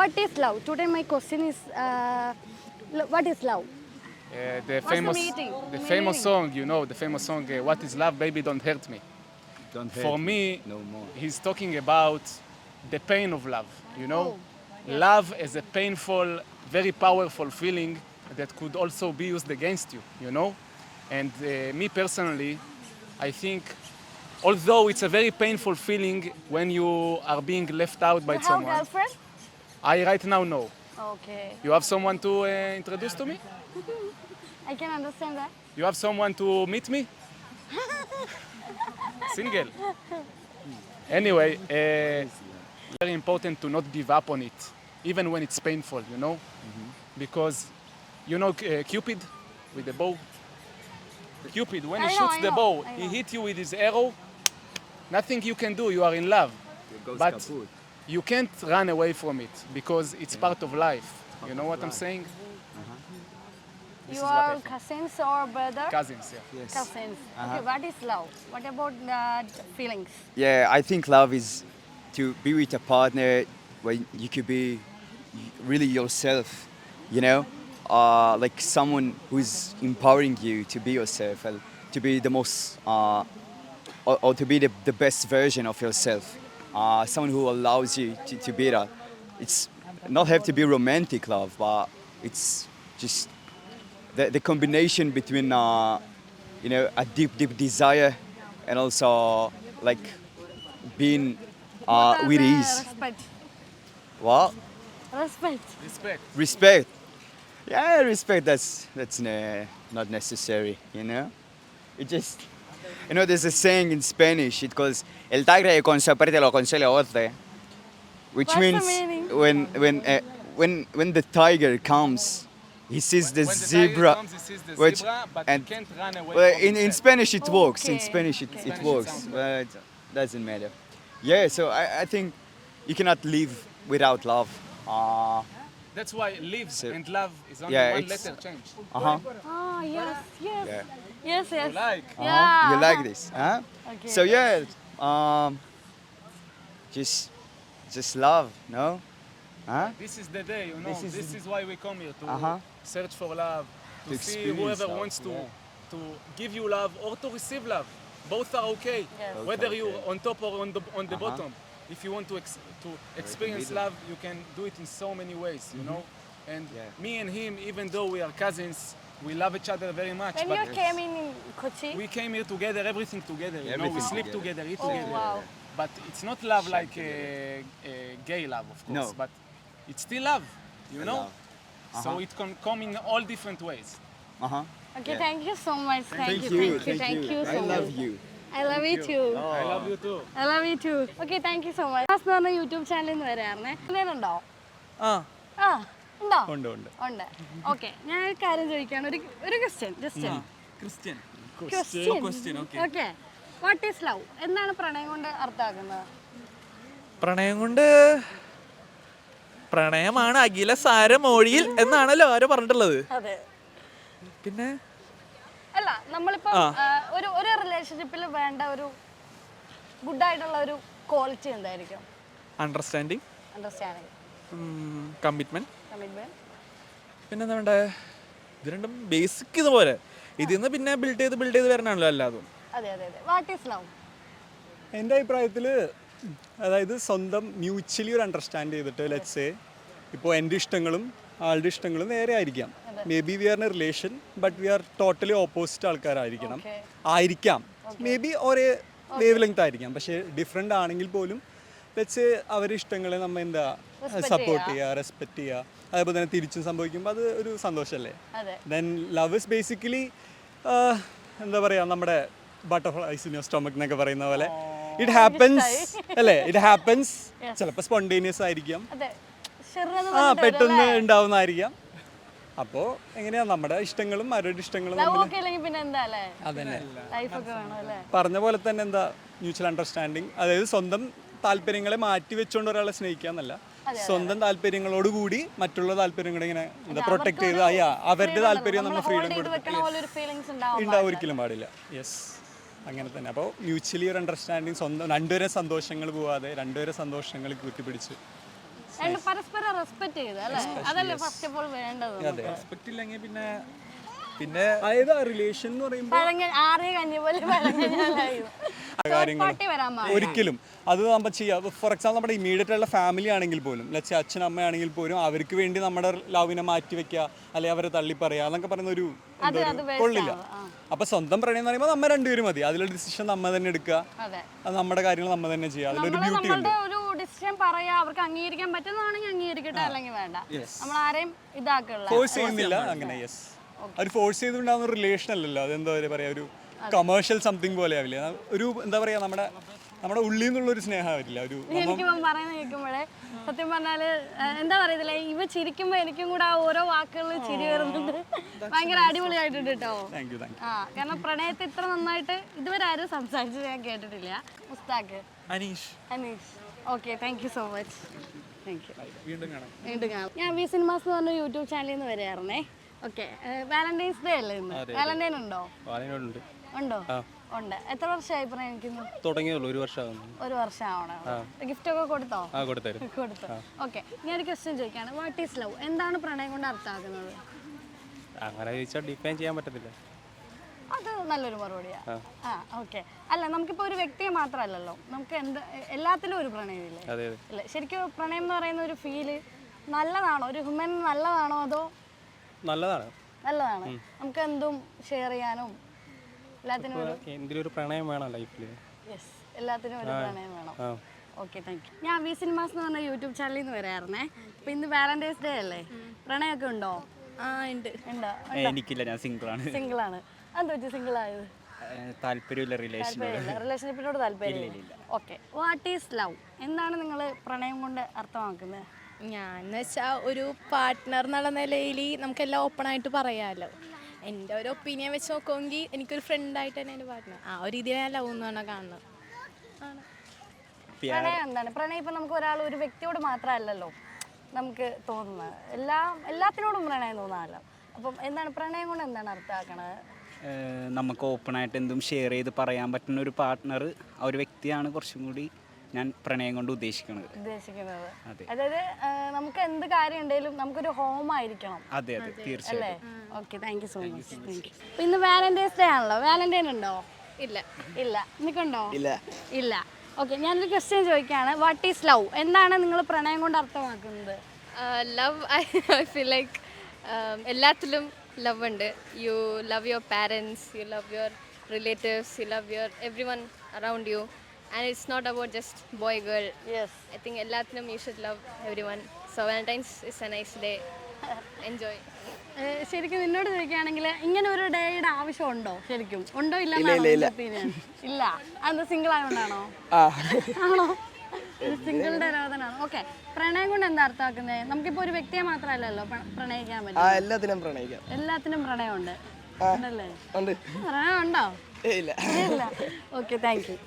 what is love? Today my question is, what is love? The What's famous, the meaning? the Meaning? famous song, the famous song, "What is love, baby? Don't hurt me." Don't hurt For me, no more. he's talking about the pain of love. Oh, yes. Love is a painful, very powerful feeling that could also be used against you. And me personally, I think, although it's a very painful feeling when you are being left out by You have someone, girlfriend? I right now know. Okay, You have someone to introduce to me? I can understand that. You have someone to meet me? Single. Anyway, very important to not give up on it, even when it's painful. Because, Cupid with the bow? Cupid, when he I know, shoots I the know, bow, I he know. hits you with his arrow, nothing you can do, you are in love. Goes But kaput. you can't run away from it because it's part of life. You know what I'm saying? This You is what I are think. cousins or brother? Cousins, yeah. Yes. Cousins. Okay, what is love? What about the feelings? Yeah, I think love is to be with a partner where you could be really yourself, like someone who's empowering you to be yourself and to be the most, or to be the best version of yourself. Someone who allows you to be that. It's not have to be romantic love, but it's just the combination between a deep desire and also like being What are with the ease. respect? What? Respect. Respect. Respect. Yeah, respect. That's not necessary. It just there's a saying in Spanish. It goes el tigre con su prete lo consuela otro, which What's the means meaning? when the tiger comes, he sees the When the zebra. tiger comes, he sees the which- zebra, but and- he can't run away Well, from in himself. Spanish it Oh, works. In okay. Spanish it Okay. Spanish it works, sounds but it doesn't matter. Yeah, so I think you cannot live without love. That's why live So- and love is only Yeah, one it's- letter change. Uh-huh. Oh, yes, yes. Yeah. Yes, yes. You like? Yeah. You like this, huh? Okay. So yeah, just love, no? Huh? This is the day, This is This the- is why we come here, to Uh-huh. search for love, to To see experience whoever love, wants to, yeah. to give you love or to receive love. Both are okay. Yes. Both Whether are you're okay. on top or on the Uh-huh. bottom. If you want to experience middle. love, you can do it in so many ways. And Yeah. me and him, even though we are cousins, we love each other very much. When but you came in Kochi, we came here together, everything together. We Everything sleep together. together, eat oh together. wow. But it's not love like a gay love, of course. No. But it's still love. Love. So it can come in all different ways. Uh-huh. Okay, Yeah. thank you so much. Thank you so I much. love you. I love you too. I love you too. I love you too. Okay, thank you so much. എന്ന് പറഞ്ഞ YouTube ചാനലിൽ നിന്ന് വരാറുണ്ടേ എന്തെങ്കിലുണ്ടോ ആ ആ ഉണ്ടോ ഉണ്ട് ഉണ്ട് ഉണ്ട് ഓക്കെ ഞാൻ ഒരു കാര്യം ചോദിക്കാണ് ഒരു question just Christian question okay what is love എന്താണ് പ്രണയം കൊണ്ട് അർത്ഥമാക്കുന്നത് പ്രണയമാണ് അഖില സാരമൊഴിയിൽ എന്നാണല്ലോ ആരോ പറഞ്ഞിട്ടുള്ളത്. അതെ പിന്നെ അല്ല നമ്മളിപ്പോ ഒരു റിലേഷൻഷിപ്പിൽ വേണ്ട ഒരു ഗുഡ് ആയിട്ടുള്ള ഒരു ക്വാളിറ്റി എന്തായിരിക്കും അണ്ടർസ്റ്റാൻഡിങ്, അണ്ടർസ്റ്റാൻഡിങ് കമ്മിറ്റ്മെന്റ്, കമ്മിറ്റ്മെന്റ് പിന്നെ എന്താ വേണ്ടേ, ഇത് രണ്ടും ബേസിക് ഇതുപോലെ ഇതിൽ നിന്ന് പിന്നെ ബിൽഡ് ചെയ്ത് വരണാണല്ലോ എല്ലാതും. അതെ അതെ അതെ വാട്ട് ഈസ് ലവ് എൻ്റെ അഭിപ്രായത്തിൽ അതായത് സ്വന്തം മ്യൂച്വലി ഒരു അണ്ടർസ്റ്റാൻഡ് ചെയ്തിട്ട് ലെറ്റ്സ് സേ ഇപ്പോൾ എൻ്റെ ഇഷ്ടങ്ങളും ആളുടെ ഇഷ്ടങ്ങളും വേറെ ആയിരിക്കാം. Maybe we are in a relation but we are totally opposite ആൾക്കാരായിരിക്കണം. Okay. ആയിരിക്കാം, മേ ബി ഒരേ വേവ് ലെങ്ത് ആയിരിക്കാം, പക്ഷേ ഡിഫറെൻ്റ് ആണെങ്കിൽ പോലും ലെറ്റ്സ് അവരുടെ ഇഷ്ടങ്ങളെ നമ്മൾ എന്താ സപ്പോർട്ട് ചെയ്യുക, റെസ്പെക്റ്റ് ചെയ്യുക. അതേപോലെ തന്നെ തിരിച്ചും സംഭവിക്കുമ്പോൾ അത് ഒരു സന്തോഷമല്ലേ. അതെ ദെൻ ലവ് ഇസ് ബേസിക്കലി എന്താ പറയുക, നമ്മുടെ ബട്ടർഫ്ലൈസ് ഇൻ യുവർ സ്റ്റൊമക് എന്നൊക്കെ പറയുന്ന പോലെ ഇറ്റ് ഹാപ്പൻസ് അല്ലേ, ഇറ്റ് ഹാപ്പൻസ്. ചിലപ്പോൾ സ്പോണ്ടേനിയസ് ആയിരിക്കാം, അതെ ഷെറിനെന്ന് പെട്ടെന്ന് ഉണ്ടാവുന്നതായിരിക്കാം. അപ്പോൾ എങ്ങനെയാ നമ്മുടെ ഇഷ്ടങ്ങളും അവരുടെ ഇഷ്ടങ്ങളും ലവ് തമ്മിൽ ഒക്കെ ഇല്ലെങ്കിൽ പിന്നെ എന്താ അല്ലേ അതന്നെ ലൈഫ് ഒക്കെ വേണം അല്ലേ പറഞ്ഞ പോലെ തന്നെ എന്താ മ്യൂച്വൽ അണ്ടർസ്റ്റാൻഡിങ്. അതായത് സ്വന്തം താല്പര്യങ്ങളെ മാറ്റി വെച്ചുകൊണ്ട് ഒരാളെ സ്നേഹിക്കാന്നല്ല, സ്വന്തം താല്പര്യങ്ങളോട് കൂടി മറ്റുള്ള താല്പര്യങ്ങളെ ഇങ്ങനെ എന്താ പ്രൊട്ടക്ട് ചെയ്ത് അവരുടെ താല്പര്യം നമ്മൾ ഫ്രീഡം വെക്കണ പോലെ ഒരു ഫീലിങ്സ് ഉണ്ടാവും ഉണ്ടാവും ഒരിക്കലും പാടില്ല. യെസ്, അങ്ങനെ തന്നെ. അപ്പോൾ മ്യൂച്വലി ഒരു അണ്ടർസ്റ്റാൻഡിങ്, സ്വന്തം രണ്ടുപേരെ സന്തോഷങ്ങൾ പോവാതെ രണ്ടുപേരെ സന്തോഷങ്ങൾ കൂട്ടിപ്പിടിച്ച് രണ്ട് പരസ്പരം റെസ്പെക്ട് ചെയ്ത് അല്ലേ, അതല്ലേ ഫസ്റ്റ് ഓഫ് ഓൾ വേണ്ടത്. റെസ്പെക്റ്റ് ഇല്ലെങ്കിൽ പിന്നെ അതായത് റിലേഷൻ എന്ന് പറയുമ്പോൾ ആറേ കഞ്ഞി പോലെ പാർട്ടി വരാൻ പാടില്ല. ഒരിക്കലും അത് നമ്മൾ ചെയ്യാം. ഫോർ എക്സാമ്പിൾ നമ്മുടെ ഇമീഡിയറ്റ് ഉള്ള ഫാമിലി ആണെങ്കിൽ പോലും, ലച്ച് അച്ഛൻ അമ്മയാണെങ്കിൽ പോലും അവർക്ക് വേണ്ടി നമ്മുടെ ലവിനെ മാറ്റി വെക്കുക അല്ലെങ്കിൽ അവരെ തള്ളി പറയുക എന്നൊക്കെ പറയുന്ന ഒരു കൊള്ളില്ല. അപ്പൊ സ്വന്തം പ്രണയം എന്ന് പറയുമ്പോൾ നമ്മ രണ്ടുപേരും മതി, അതിലൊരു ഡിസിഷൻ നമ്മ തന്നെ എടുക്കുക, അതെ, അത് നമ്മുടെ കാര്യങ്ങൾ നമ്മ തന്നെ ചെയ്യുക, അതിലൊരു ബ്യൂട്ടി ഉണ്ട്. ഒരു ഡിസിഷൻ പറയാ, അവർക്ക് അംഗീകരിക്കാൻ പറ്റുന്നതാണെങ്കിൽ അംഗീകരിക്കട്ടെ, അല്ലെങ്കിൽ വേണ്ട. നമ്മൾ ആരെയും ഇതാക്കുള്ള ഫോഴ്സ് ചെയ്യുന്നില്ല അങ്ങനെ. യെസ്, ഒരു ഫോഴ്സ് ചെയ്തുകൊണ്ടാവുന്ന റിലേഷൻ അല്ലല്ലോ, അതെന്താ പറയാ, ഒരു കമേഴ്ഷ്യൽ സംതിങ് പോലെ ആവില്ല. ഒരു എന്താ പറയാ, നമ്മുടെ ഉള്ളിൽ നിന്നുള്ള ഒരു സ്നേഹമാവില്ല. ഒരു എനിക്കിപ്പം പറയുന്നത് കേൾക്കുമ്പോഴേ സത്യം പറഞ്ഞാല് എന്താ പറയുന്നില്ല, ഇവ ചിരിക്കുമ്പോ എനിക്കും കൂടെ ആ ഓരോ വാക്കുകളിൽ ചിരി വരുന്നുണ്ട്. ഭയങ്കര അടിപൊളിയായിട്ടുണ്ട് കേട്ടോ. Thank you, thank you. ആ, കാരണം പ്രണയത്തെ ഇത്ര നന്നായിട്ട് ഇതുവരെ ആരും സംസാരിച്ചത് ഞാൻ കേട്ടിട്ടില്ല. Mushtaq, Aneesh. Okay, thank you so much. Thank you. വീണ്ടും കാണാം. വീണ്ടും കാണാം. ഞാൻ വി സിനിമാസ് എന്ന് പറഞ്ഞ യൂട്യൂബ് ചാനലിൽ നിന്ന് വരികയായിരുന്നേ. ഓക്കെ, വാലന്റൈൻസ് ഡേ അല്ലേ ഇന്ന്? വാലന്റൈൻ ഉണ്ടോ? ഉണ്ടോ? ഉണ്ട്. എത്ര വർഷമായി പ്രണയിക്കുന്നു? തുടങ്ങിയുള്ളൂ, 1 വർഷമാകുന്നു. 1 വർഷം ആവണം. ഗിഫ്റ്റ് ഒക്കെ കൊടുത്തോ? കൊടുത്തു. ഓക്കെ, ഞാനൊരു ക്വസ്റ്റ്യൻ ചോദിക്കുകയാണ്. What is love? എന്താണ് പ്രണയം കൊണ്ട് അർത്ഥമാക്കുന്നത്? അങ്ങനെ ചോദിച്ചാൽ ഡിഫൈൻ ചെയ്യാൻ പറ്റത്തില്ല. അത് നല്ലൊരു മറുപടിയാ. ആ, ഓക്കെ. അല്ല, നമുക്കിപ്പോൾ ഒരു വ്യക്തിയെ മാത്രമല്ലല്ലോ, നമുക്ക് എല്ലാത്തിലും ഒരു പ്രണയമില്ലേ? അല്ലേ, ശരിക്കും പ്രണയം എന്ന് പറയുന്ന ഒരു ഫീല് നല്ലതാണോ? ഒരു ഹ്യൂമൻ നല്ലതാണോ അതോ? നല്ലതാണ്. നമുക്ക് എന്തും ഷെയർ ചെയ്യാനും എല്ലാത്തിനും എന്തിലൊരു പ്രണയം വേണം ലൈഫിൽ. യെസ്, എല്ലാത്തിനും ഒരു പ്രണയം വേണം. Okay, thank you. ഞാൻ വി സിനിമാസ് എന്ന് പറഞ്ഞ യൂട്യൂബ് ചാനലിൽ നിന്ന് വരായിരുന്നേ. അപ്പോൾ ഇന്ന് വാലന്റൈൻസ് ഡേ അല്ലേ, പ്രണയമൊക്കെ ഉണ്ടോ? ഉണ്ട്. എനിക്കില്ല, ഞാൻ സിംഗിളാണ്. സിംഗിളാണ്. എന്താ പറ്റി സിംഗിൾ ആയത്? താല്പര്യമില്ല റിലേഷൻഷിപ്പിനോട് താല്പര്യമില്ല. Okay, what is love? എന്താണ് നിങ്ങൾ പ്രണയം കൊണ്ട് അർത്ഥമാക്കുന്നത്? ഞാൻ വെച്ചാൽ ഒരു പാർട്ട്ണർ എന്നുള്ള നിലയിൽ നമുക്കെല്ലാം ഓപ്പണായിട്ട് പറയാമല്ലോ. എൻ്റെ ഒരു ഒപ്പീനിയൻ വെച്ച് നോക്കുമെങ്കിൽ എനിക്കൊരു ഫ്രണ്ടായിട്ട് തന്നെ എൻ്റെ പാർട്ട്ണർ, ആ ഒരു രീതിയിൽ ഞാൻ ലവ് എന്ന് പറഞ്ഞാൽ കാണുന്നത്. പ്രണയം എന്താണ്? പ്രണയം ഇപ്പം നമുക്ക് ഒരു വ്യക്തിയോട് മാത്രമല്ലല്ലോ നമുക്ക് തോന്നുന്നത്, എല്ലാത്തിനോടും പ്രണയം തോന്നാമല്ലോ. അപ്പം എന്താണ് പ്രണയം കൊണ്ട് എന്താണ് അർത്ഥമാക്കണത്? നമുക്ക് ഓപ്പണായിട്ട് എന്തും ഷെയർ ചെയ്ത് പറയാൻ പറ്റുന്ന ഒരു പാർട്ട്ണർ, ആ ഒരു വ്യക്തിയാണ് കുറച്ചും കൂടി ഞാൻ പ്രണയം കൊണ്ട് ഉദ്ദേശിക്കുന്നത്. അതായത് നമുക്ക് എന്ത് കാര്യം ഉണ്ടെങ്കിലും നമുക്കൊരു ഹോം ആയിരിക്കണം. അതെ, തീർച്ചയായും. Okay, thank you so much. ഇന്ന് വാലന്റൈൻസ് ഡേ ആണല്ലോ, വാലന്റൈൻ ഉണ്ടോ? ഇല്ല. നിനക്കുണ്ടോ? ഇല്ല. ഓക്കെ, ഞാനൊരു ക്വസ്റ്റ്യൻ ചോദിക്കുകയാണ്. What is love? എന്താണ് നിങ്ങൾ പ്രണയം കൊണ്ട് അർത്ഥമാക്കുന്നത്? ലവ്, ഐ ഫീൽ ലൈക്ക് എല്ലാത്തിലും ലവ് ഉണ്ട്. You love your parents, you love your relatives, you love your every one around U. And it's not about just boy girl. Yes, I think എല്ലാത്തിനും you should love everyone. So Valentine's is a nice day. Enjoy. ശരിക്കും നിന്നോട് ചോദിക്കുകയാണെങ്കിൽ ഇങ്ങനെ ഒരു ഡേയുടെ ആവശ്യമുണ്ടോ? ശരിക്കും ഉണ്ടോ? ഇല്ല. ഇല്ല. അത് സിംഗിൾ ആയതുകൊണ്ടാണോ? ആണോ? സിംഗിളുടെ ആരാധനാണ്. ഓക്കെ, പ്രണയം കൊണ്ട് എന്താ അർത്ഥമാക്കുന്നത്? നമുക്കിപ്പോൾ ഒരു വ്യക്തിയെ മാത്രമല്ലല്ലോ പ്രണയിക്കാൻ പറ്റും. എല്ലാത്തിനും പ്രണയമുണ്ട്. ഉണ്ടല്ലേ? പ്രണയം ഉണ്ടോ? ഇല്ല. Okay, thank you.